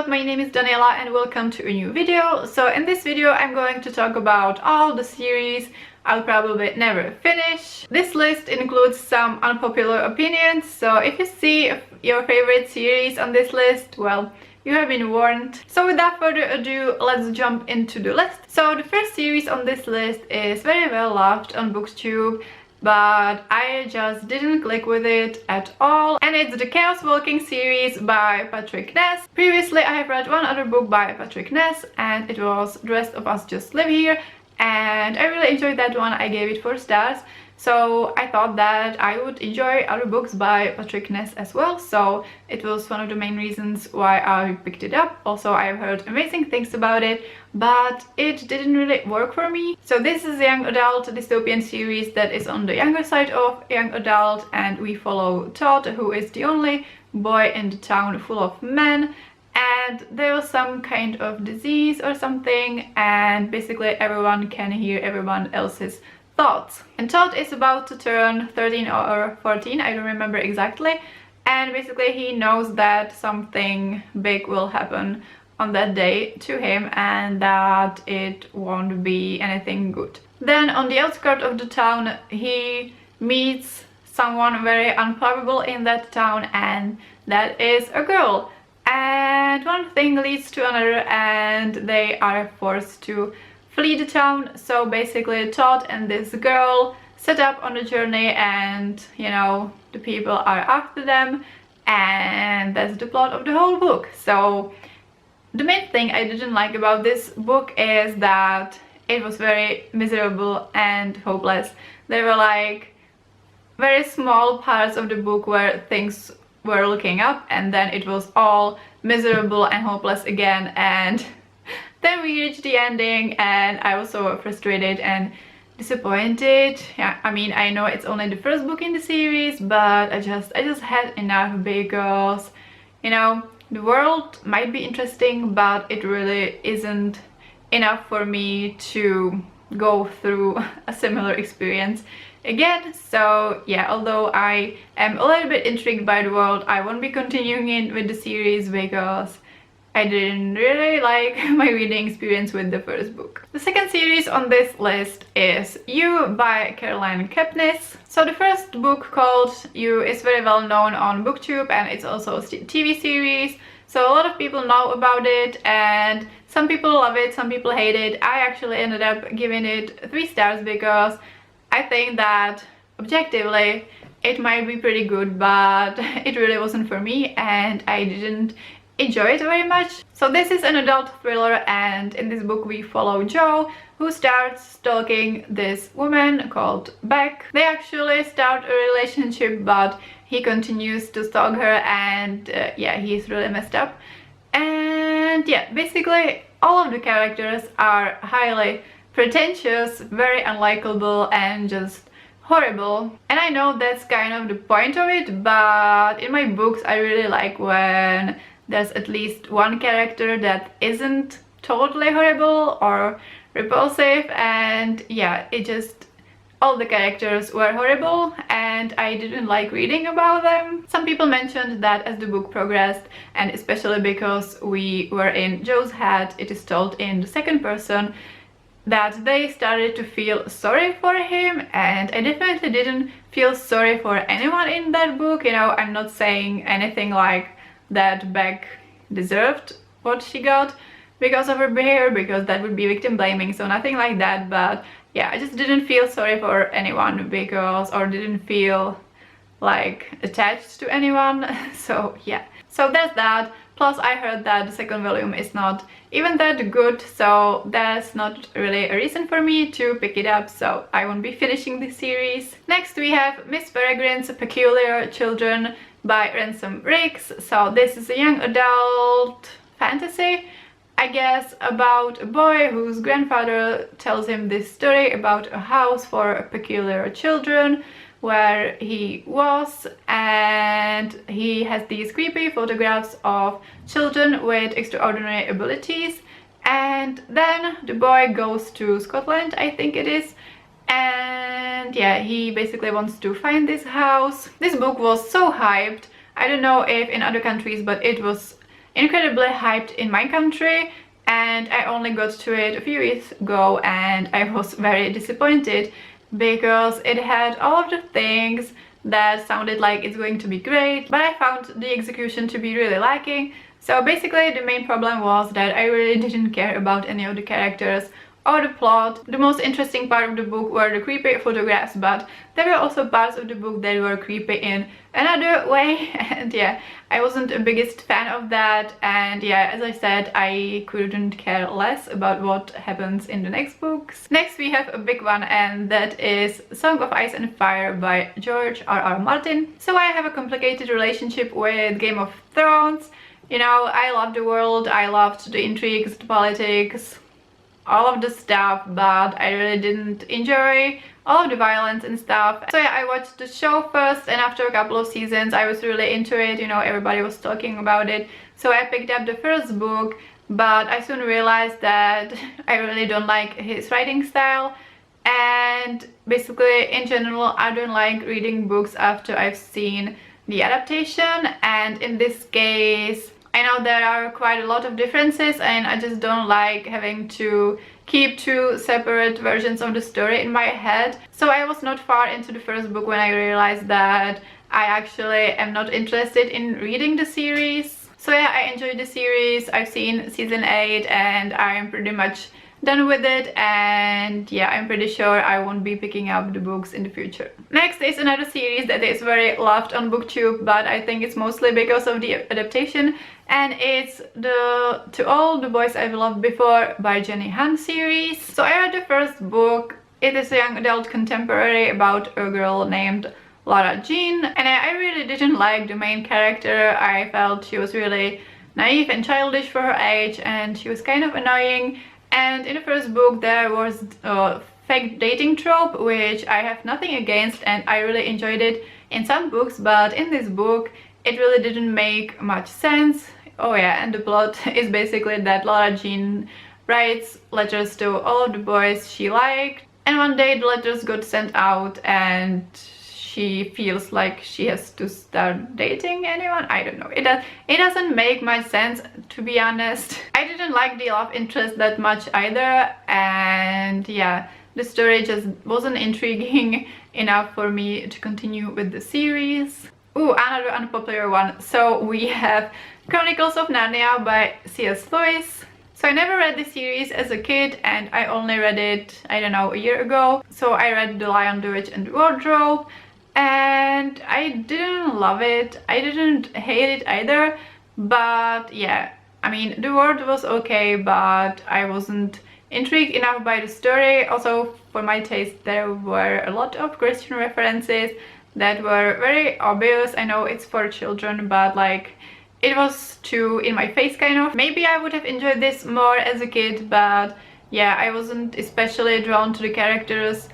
up? My name is Daniela and welcome to a new video. So in this video I'm going to talk about all the series I'll probably never finish. This list includes some unpopular opinions, so if you see your favorite series on this list, well, you have been warned. So without further ado, let's jump into the list. So the first series on this list is very well loved on BookTube, but I just didn't click with it at all, and it's the Chaos Walking series by Patrick Ness. Previously I have read one other book by Patrick Ness and it was The Rest of Us Just Live Here, and I really enjoyed that one. I gave it 4 stars. So I thought that I would enjoy other books by Patrick Ness as well, so it was one of the main reasons why I picked it up. Also, I've heard amazing things about it, but it didn't really work for me. So this is a young adult dystopian series that is on the younger side of young adult, and we follow Todd, who is the only boy in the town full of men, and there was some kind of disease or something, and basically everyone can hear everyone else's thoughts. And Todd is about to turn 13 or 14, I don't remember exactly, and basically he knows that something big will happen on that day to him and that it won't be anything good. Then on the outskirts of the town he meets someone very unprobable in that town, and that is a girl. And one thing leads to another and they are forced to flee the town. So basically Todd and this girl set up on a journey, and you know, the people are after them, and that's the plot of the whole book. So the main thing I didn't like about this book is that it was very miserable and hopeless. There were like very small parts of the book where things were looking up, and then it was all miserable and hopeless again, and then we reached the ending and I was so frustrated and disappointed. Yeah, I mean, I know it's only the first book in the series, but I just had enough, because you know, the world might be interesting, but it really isn't enough for me to go through a similar experience again. So yeah, although I am a little bit intrigued by the world, I won't be continuing it with the series because I didn't really like my reading experience with the first book. The second series on this list is You by Caroline Kepnes. So the first book, called You, is very well known on BookTube, and it's also a TV series. So a lot of people know about it, and some people love it, some people hate it. I actually ended up giving it 3 stars because I think that objectively it might be pretty good, but it really wasn't for me and I didn't enjoy it very much. So this is an adult thriller, and in this book we follow Joe, who starts stalking this woman called Beck. They actually start a relationship, but he continues to stalk her, and yeah, he's really messed up. And yeah, basically all of the characters are highly pretentious, very unlikable, and just horrible. And I know that's kind of the point of it, but in my books I really like when there's at least one character that isn't totally horrible or repulsive, and yeah, it just, all the characters were horrible and I didn't like reading about them. Some people mentioned that as the book progressed, and especially because we were in Joe's head, it is told in the second person, that they started to feel sorry for him, and I definitely didn't feel sorry for anyone in that book. You know, I'm not saying anything like that Beck deserved what she got because of her behavior, because that would be victim blaming, so nothing like that. But yeah, I just didn't feel sorry for anyone because, or didn't feel like attached to anyone. So yeah, so there's that. Plus I heard that the second volume is not even that good, so that's not really a reason for me to pick it up, so I won't be finishing this series. Next we have Miss Peregrine's Peculiar Children by Ransom Riggs. So this is a young adult fantasy, I guess, about a boy whose grandfather tells him this story about a house for peculiar children where he was, and he has these creepy photographs of children with extraordinary abilities, and then the boy goes to Scotland, I think it is, and yeah, he basically wants to find this house. This book was so hyped. I don't know if in other countries, but it was incredibly hyped in my country, and I only got to it a few years ago and I was very disappointed because it had all of the things that sounded like it's going to be great, but I found the execution to be really lacking. So basically the main problem was that I really didn't care about any of the characters or the plot. The most interesting part of the book were the creepy photographs, but there were also parts of the book that were creepy in another way, and yeah, I wasn't the biggest fan of that. And yeah, as I said, I couldn't care less about what happens in the next books. Next we have a big one, and that is Song of Ice and Fire by George R.R. Martin. So I have a complicated relationship with Game of Thrones. You know, I love the world, I loved the intrigues, the politics, all of the stuff, but I really didn't enjoy all of the violence and stuff. So yeah, I watched the show first, and after a couple of seasons I was really into it. You know, everybody was talking about it, so I picked up the first book, but I soon realized that I really don't like his writing style, and basically in general I don't like reading books after I've seen the adaptation. And in this case I know there are quite a lot of differences, and I just don't like having to keep two separate versions of the story in my head. So I was not far into the first book when I realized that I actually am not interested in reading the series. So yeah, I enjoyed the series. I've seen season 8 and I'm pretty much done with it, and yeah, I'm pretty sure I won't be picking up the books in the future. Next is another series that is very loved on BookTube, but I think it's mostly because of the adaptation, and it's the To All the Boys I've Loved Before by Jenny Han series. So I read the first book. It is a young adult contemporary about a girl named Lara Jean, and I really didn't like the main character. I felt she was really naive and childish for her age, and she was kind of annoying. And in the first book there was a fake dating trope, which I have nothing against, and I really enjoyed it in some books, but in this book it really didn't make much sense. Oh yeah, and the plot is basically that Lara Jean writes letters to all of the boys she liked, and one day the letters got sent out and she feels like she has to start dating anyone. I don't know. It doesn't make much sense, to be honest. I didn't like the love interest that much either, and yeah, the story just wasn't intriguing enough for me to continue with the series. Ooh, another unpopular one. So we have Chronicles of Narnia by C.S. Lewis. So I never read this series as a kid, and I only read it, I don't know, a year ago. So I read The Lion, the Witch and the Wardrobe, and I didn't love it. I didn't hate it either, but yeah, I mean, the world was okay, but I wasn't intrigued enough by the story. Also, for my taste, there were a lot of Christian references that were very obvious. I know it's for children, but like, it was too in my face kind of. Maybe I would have enjoyed this more as a kid, but yeah, I wasn't especially drawn to the characters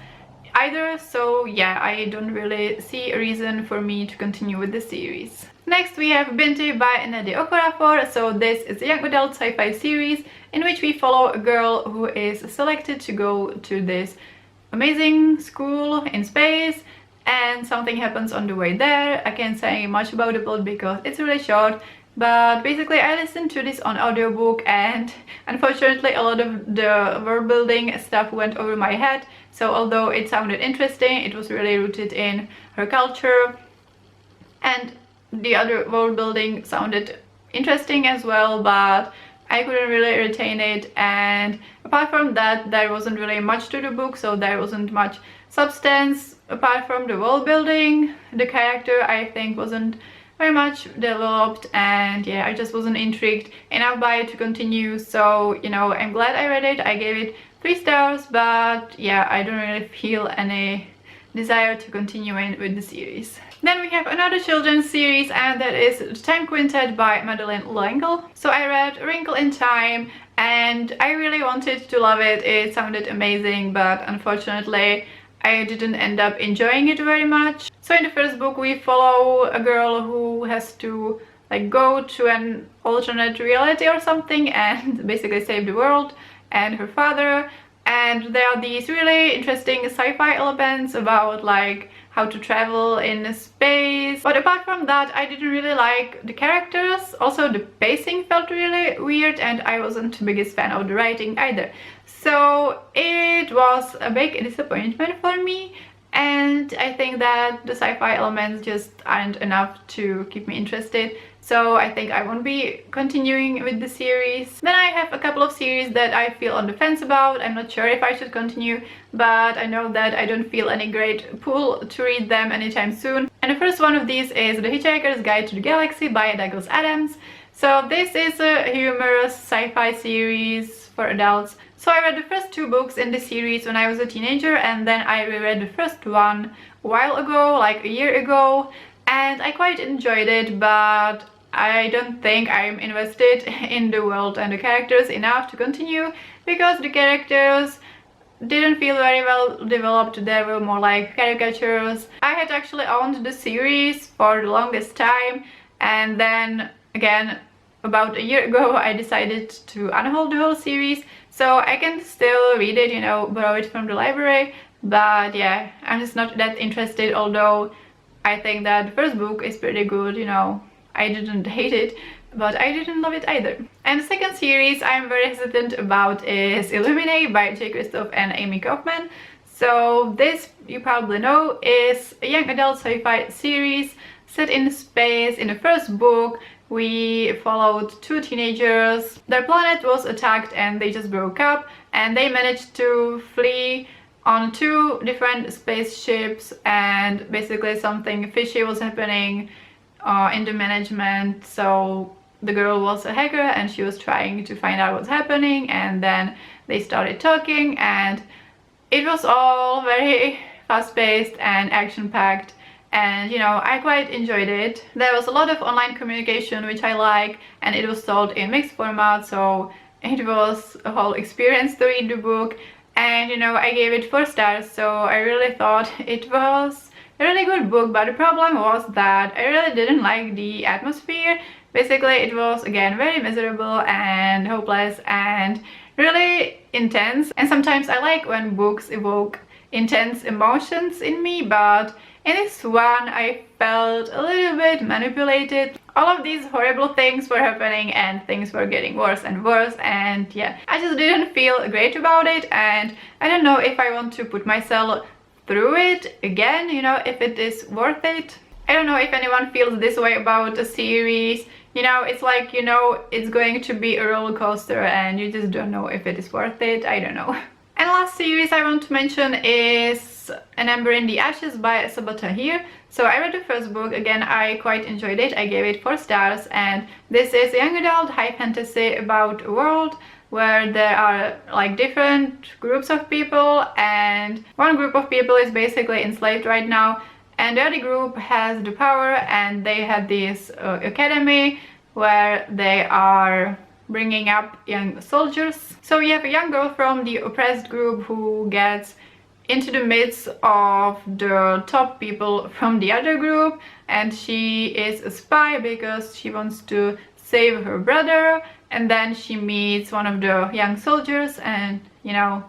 either, so yeah, I don't really see a reason for me to continue with the series. Next we have Binti by Nnedi Okorafor. So this is a young adult sci-fi series in which we follow a girl who is selected to go to this amazing school in space, and something happens on the way there. I can't say much about the plot because it's really short, but basically I listened to this on audiobook, and unfortunately a lot of the world building stuff went over my head. So although it sounded interesting, it was really rooted in her culture, and the other world building sounded interesting as well, but I couldn't really retain it. And apart from that, there wasn't really much to the book, so there wasn't much substance apart from the world building. The character, I think, wasn't very much developed, and yeah, I just wasn't intrigued enough by it to continue. So, you know, I'm glad I read it. I gave it 3 stars, but yeah, I don't really feel any desire to continue with the series. Then we have another children's series, and that is The Time Quintet by Madeleine L'Engle. So I read Wrinkle in Time, and I really wanted to love it. It sounded amazing, but unfortunately I didn't end up enjoying it very much. So in the first book we follow a girl who has to like go to an alternate reality or something and basically save the world and her father. And there are these really interesting sci-fi elements about like how to travel in space. But apart from that, I didn't really like the characters. Also, the pacing felt really weird, and I wasn't the biggest fan of the writing either. So it was a big disappointment for me, and I think that the sci-fi elements just aren't enough to keep me interested. So I think I won't be continuing with the series. Then I have a couple of series that I feel on the fence about. I'm not sure if I should continue, but I know that I don't feel any great pull to read them anytime soon. And the first one of these is The Hitchhiker's Guide to the Galaxy by Douglas Adams. So this is a humorous sci-fi series for adults. So I read the first 2 books in the series when I was a teenager, and then I reread the first one a while ago, like a year ago, and I quite enjoyed it, but I don't think I'm invested in the world and the characters enough to continue, because the characters didn't feel very well developed. They were more like caricatures. I had actually owned the series for the longest time, and then again about a year ago I decided to unhold the whole series, so I can still read it, you know, borrow it from the library, but yeah, I'm just not that interested, although I think that the first book is pretty good, you know. I didn't hate it, but I didn't love it either. And the second series I'm very hesitant about is Illuminated by J. Christoph and Amy Kaufman. So this, you probably know, is a young adult sci-fi series set in space. In the first book we followed 2 teenagers. Their planet was attacked and they just broke up, and they managed to flee on 2 different spaceships, and basically something fishy was happening in the management. So the girl was a hacker and she was trying to find out what's happening, and then they started talking, and it was all very fast-paced and action-packed, and you know, I quite enjoyed it. There was a lot of online communication, which I like, and it was told in mixed format, so it was a whole experience to read the book. And you know, I gave it 4 stars, so I really thought it was a really good book. But the problem was that I really didn't like the atmosphere. Basically it was again very miserable and hopeless and really intense, and sometimes I like when books evoke intense emotions in me, but in this one I felt a little bit manipulated. All of these horrible things were happening and things were getting worse and worse, and yeah, I just didn't feel great about it, and I don't know if I want to put myself through it again, you know, if it is worth it. I don't know if anyone feels this way about a series. You know, it's like, you know, it's going to be a roller coaster and you just don't know if it is worth it. I don't know. And last series I want to mention is An Ember in the Ashes by Sabata here. So I read the first book. Again, I quite enjoyed it. I gave it 4 stars, and this is a young adult high fantasy about a world where there are like different groups of people, and one group of people is basically enslaved right now, and the other group has the power, and they have this academy where they are bringing up young soldiers. So we have a young girl from the oppressed group who gets into the midst of the top people from the other group, and she is a spy because she wants to save her brother, and then she meets one of the young soldiers, and you know,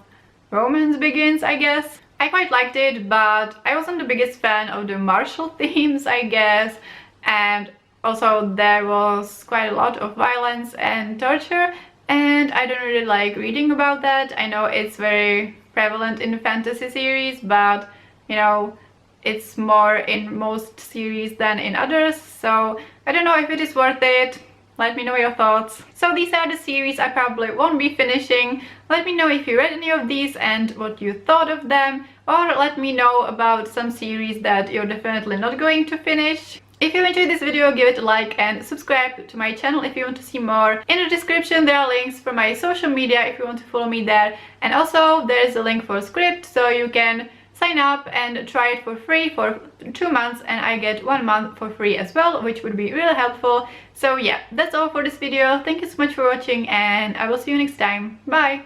romance begins, I guess. I quite liked it, but I wasn't the biggest fan of the martial themes, I guess, and also there was quite a lot of violence and torture, and I don't really like reading about that. I know it's very prevalent in the fantasy series, but you know, it's more in most series than in others, so I don't know if it is worth it. Let me know your thoughts. So these are the series I probably won't be finishing. Let me know if you read any of these and what you thought of them, or let me know about some series that you're definitely not going to finish. If you enjoyed this video, give it a like and subscribe to my channel if you want to see more. In the description there are links for my social media if you want to follow me there, and also there is a link for SCRIBD, so you can sign up and try it for free for 2 months, and I get 1 month for free as well, which would be really helpful. So yeah, that's all for this video. Thank you so much for watching, and I will see you next time. Bye!